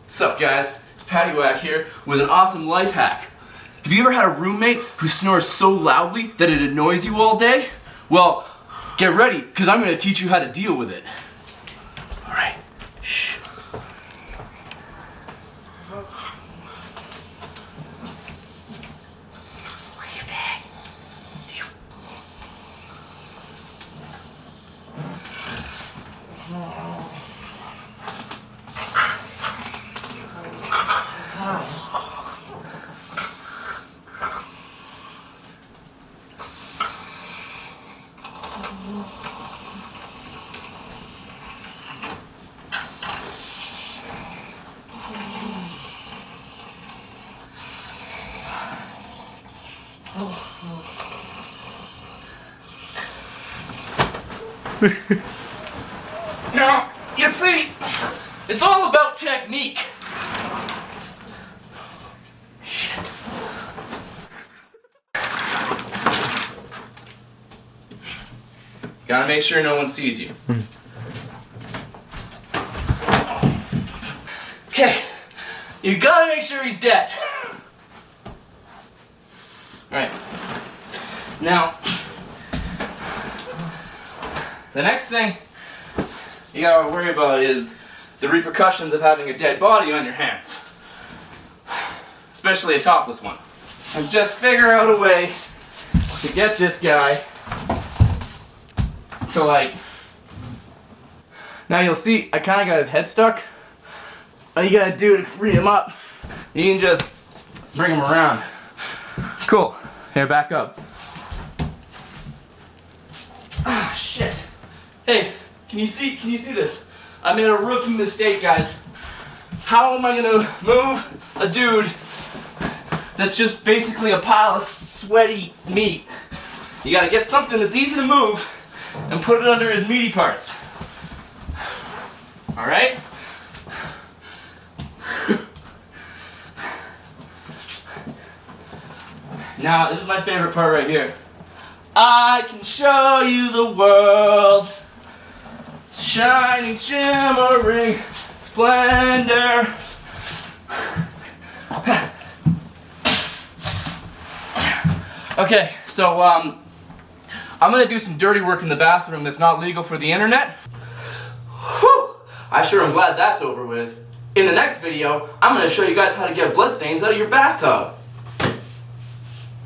Sup guys, it's Patty Whack here with an awesome life hack. Have you ever had a roommate who snores so loudly that it annoys you all day? Well, get ready, because I'm going to teach you how to deal with it. Alright, shh. Now, you see, it's all about technique. Shit. Gotta make sure no one sees you. Okay, you gotta make sure he's dead. Alright. Now, the next thing you gotta worry about is the repercussions of having a dead body on your hands. Especially a topless one. And just figure out a way to get this guy to like... Now you'll see, I kinda got his head stuck. All you gotta do to free him up, you can just bring him around. Cool. Here, back up. Ah, shit. Hey, can you see this? I made a rookie mistake, guys. How am I gonna move a dude that's just basically a pile of sweaty meat? You gotta get something that's easy to move and put it under his meaty parts. Alright? Now, this is my favorite part right here. I can show you the world, shining, shimmering, splendor. Okay, so I'm gonna do some dirty work in the bathroom that's not legal for the internet. Whew! I sure am glad that's over with. In the next video, I'm gonna show you guys how to get bloodstains out of your bathtub.